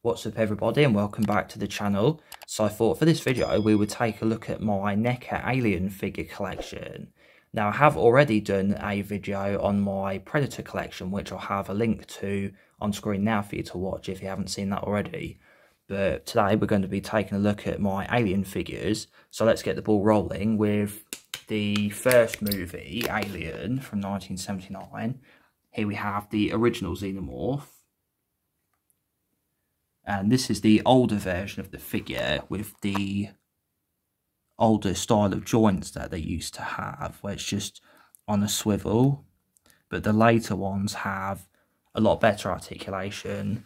What's up everybody and welcome back to the channel. So I thought for this video we would take a look at my NECA Alien figure collection. Now I have already done a video on my Predator collection which I'll have a link to on screen now for you to watch if you haven't seen that already. But today we're going to be taking a look at my Alien figures. So let's get the ball rolling with the first movie, Alien, from 1979. Here we have the original xenomorph. And this is the older version of the figure with the older style of joints that they used to have, where it's just on a swivel. But the later ones have a lot better articulation.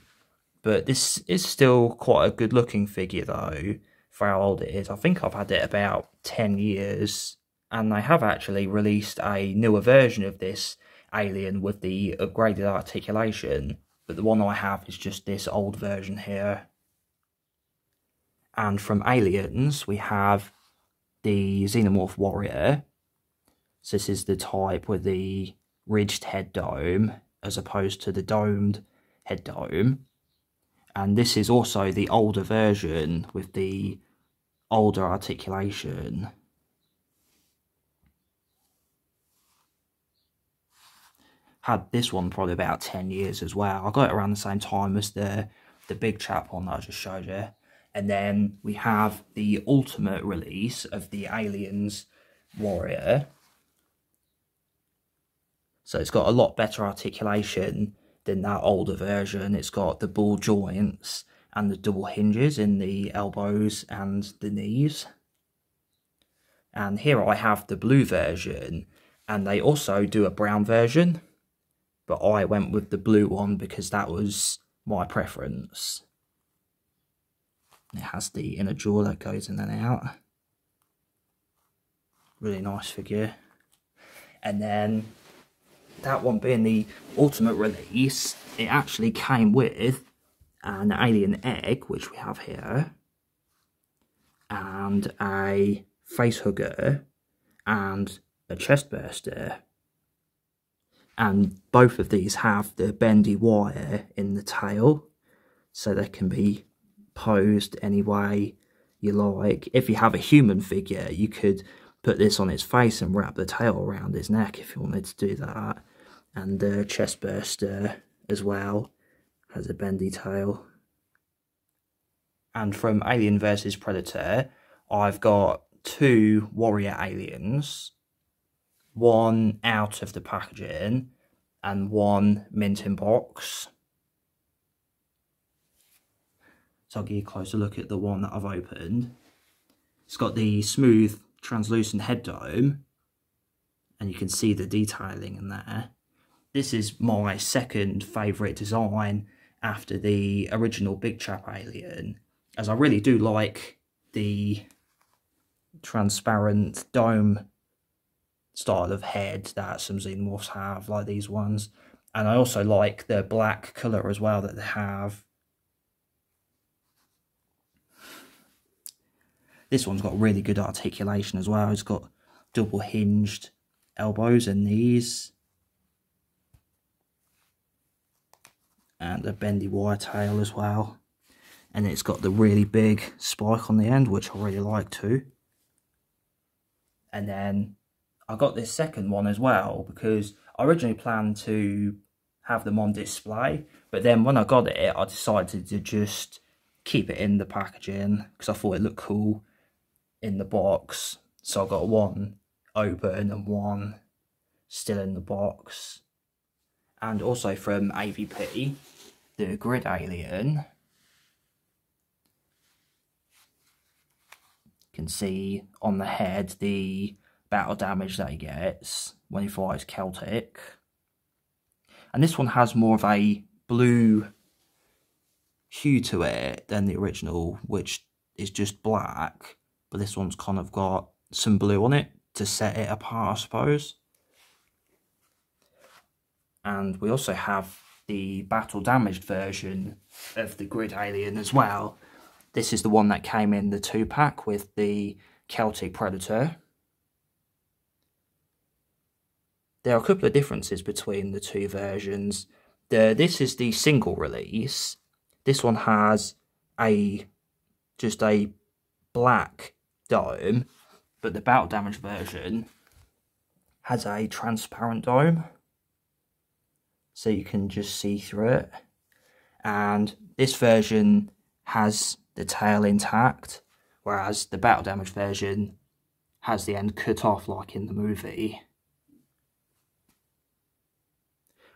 But this is still quite a good looking figure though, for how old it is. I think I've had it about 10 years. And they have actually released a newer version of this Alien with the upgraded articulation. But the one I have is just this old version here. And from Aliens, we have the Xenomorph Warrior. So this is the type with the ridged head dome, as opposed to the domed head dome. And this is also the older version with the older articulation. Had this one probably about 10 years as well. I got it around the same time as the big chap one that I just showed you. And then we have the ultimate release of the Aliens Warrior. So it's got a lot better articulation than that older version. It's got the ball joints and the double hinges in the elbows and the knees. And here I have the blue version, and they also do a brown version. But I went with the blue one because that was my preference. It has the inner jaw that goes in and out. Really nice figure. And then that one being the ultimate release, it actually came with an alien egg, which we have here, and a face hugger and a chest burster. And both of these have the bendy wire in the tail, so they can be posed any way you like. If you have a human figure, you could put this on its face and wrap the tail around its neck if you wanted to do that. And the chest burster as well has a bendy tail. And from Alien vs Predator, I've got two warrior aliens. One out of the packaging and one mint in box. So I'll give you a closer look at the one that I've opened. It's got the smooth translucent head dome, and you can see the detailing in there. This is my second favourite design after the original Big Chap Alien, as I really do like the transparent dome style of head that some xenomorphs have, like these ones. And I also like the black colour as well that they have. This one's got really good articulation as well. It's got double hinged elbows and knees. And a bendy wire tail as well. And it's got the really big spike on the end, which I really like too. And then I got this second one as well because I originally planned to have them on display, but then when I got it, I decided to just keep it in the packaging because I thought it looked cool in the box. So I got one open and one still in the box. And also from AVP, the Grid Alien. You can see on the head the battle damage that he gets when he flies Celtic. And this one has more of a blue hue to it than the original, which is just black. But this one's kind of got some blue on it to set it apart, I suppose. And we also have the battle damaged version of the Grid Alien as well. This is the one that came in the 2-pack with the Celtic Predator. There are a couple of differences between the two versions. This is the single release. This one has just a black dome, but the battle damage version has a transparent dome, so you can just see through it. And this version has the tail intact, whereas the battle damage version has the end cut off like in the movie.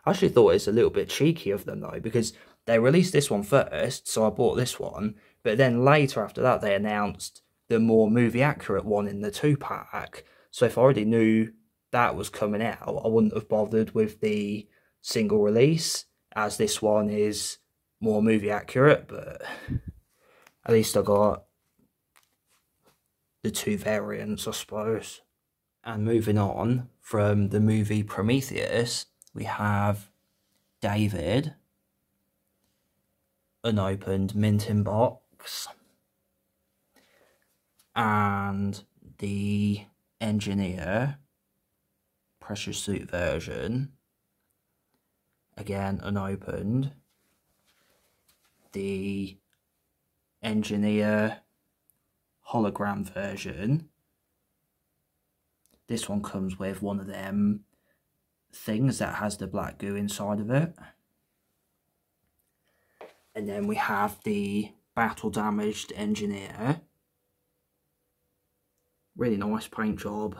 I actually thought it's a little bit cheeky of them though, because they released this one first, so I bought this one, but then later after that they announced the more movie accurate one in the 2-pack. So if I already knew that was coming out, I wouldn't have bothered with the single release, as this one is more movie accurate, but at least I got the 2 variants, I suppose. And moving on from the movie Prometheus, we have David, unopened minting box, and the engineer pressure suit version, again unopened, the engineer hologram version. This one comes with one of them things that has the black goo inside of it. And then we have the battle damaged engineer. Really nice paint job.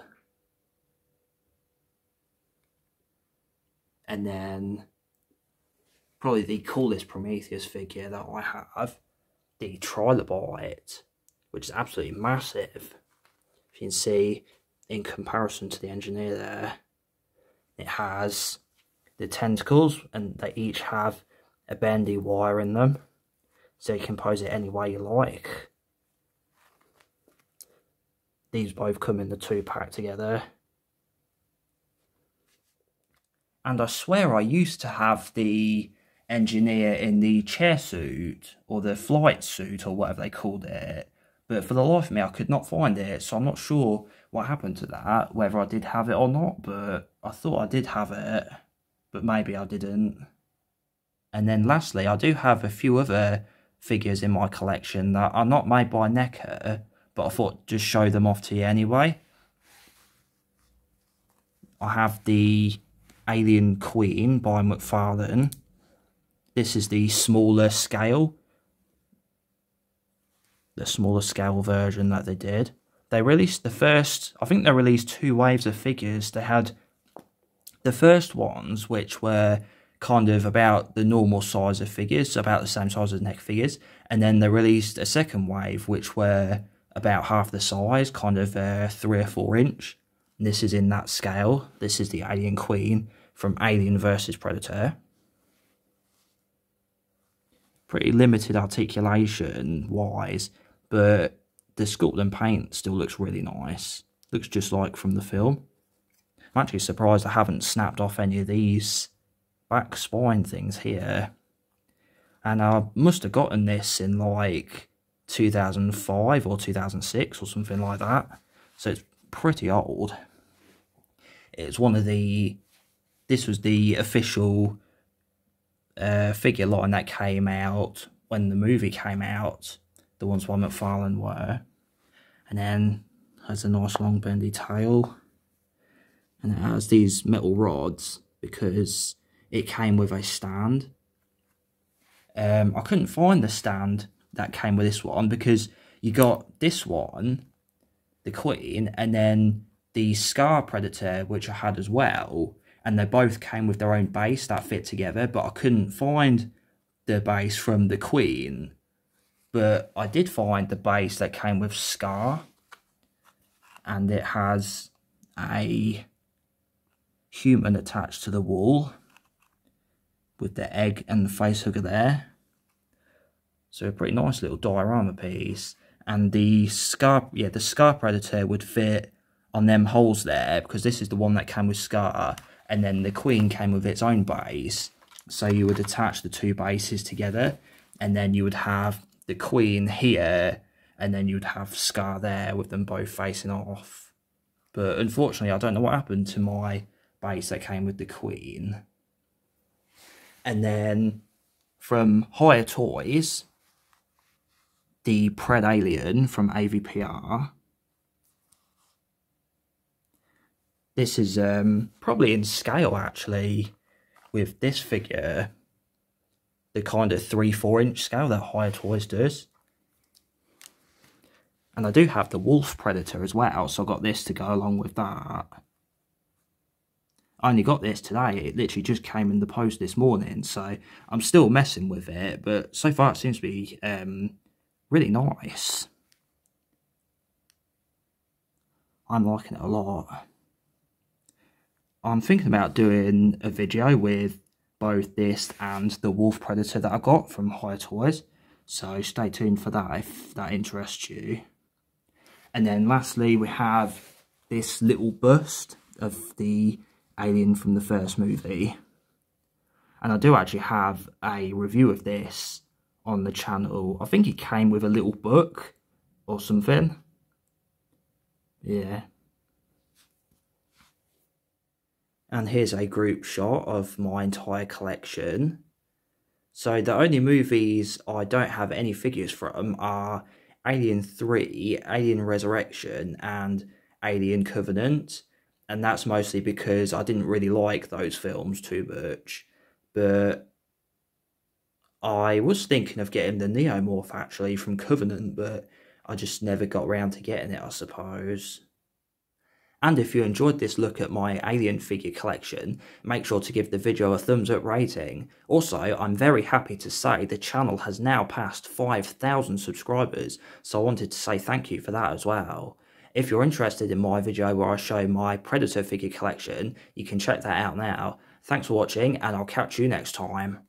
And then probably the coolest Prometheus figure that I have, the trilobite, which is absolutely massive. If you can see, in comparison to the engineer there, it has the tentacles, and they each have a bendy wire in them, so you can pose it any way you like. These both come in the 2-pack together. And I swear I used to have the engineer in the chair suit, or the flight suit, or whatever they called it, but for the life of me I could not find it, so I'm not sure what happened to that, whether I did have it or not, but I thought I did have it, but maybe I didn't. And then lastly, I do have a few other figures in my collection that are not made by NECA, but I thought just show them off to you anyway. I have the Alien Queen by mcfarlane. This is the smaller scale version that they did. They released the first, I think they released 2 waves of figures. They had the first ones, which were kind of about the normal size of figures, about the same size as NECA figures, and then they released a second wave, which were about half the size, kind of 3 or 4 inch. And this is in that scale. This is the Alien Queen from Alien vs Predator. Pretty limited articulation wise, but the sculpt and paint still looks really nice. Looks just like from the film. I'm actually surprised I haven't snapped off any of these back spine things here. And I must have gotten this in like 2005 or 2006 or something like that. So it's pretty old. It's one of the... This was the official figure line that came out when the movie came out. The ones by mcfarlane were. And then has a nice long bendy tail. And it has these metal rods because it came with a stand. I couldn't find the stand that came with this one because you got this one, the Queen, and then the Scar Predator, which I had as well, and they both came with their own base that fit together, but I couldn't find the base from the Queen, but I did find the base that came with Scar, and it has a human attached to the wall with the egg and the face hugger there. So a pretty nice little diorama piece. And the Scar Predator would fit on them holes there because this is the one that came with Scar, and then the Queen came with its own base. So you would attach the 2 bases together, and then you would have the Queen here, and then you would have Scar there with them both facing off. But unfortunately, I don't know what happened to my base that came with the Queen. And then from Hiya Toys, the Pred Alien from AVPR. This is probably in scale actually with this figure, the kind of 3-4 inch scale that Hiya Toys does. And I do have the Wolf Predator as well, so I got this to go along with that. I only got this today, it literally just came in the post this morning, so I'm still messing with it, but so far it seems to be really nice. I'm liking it a lot. I'm thinking about doing a video with both this and the Wolf Predator that I got from Hiya Toys, so stay tuned for that if that interests you. And then lastly we have this little bust of the Alien from the first movie. And I do actually have a review of this on the channel. I think it came with a little book or something. Yeah. And here's a group shot of my entire collection. So the only movies I don't have any figures from are Alien 3, Alien Resurrection and Alien Covenant. And that's mostly because I didn't really like those films too much. But I was thinking of getting the xenomorph actually from Covenant, but I just never got around to getting it, I suppose. And if you enjoyed this look at my Alien figure collection, make sure to give the video a thumbs up rating. Also, I'm very happy to say the channel has now passed 5,000 subscribers, so I wanted to say thank you for that as well. If you're interested in my video where I show my Predator figure collection, you can check that out now. Thanks for watching, and I'll catch you next time.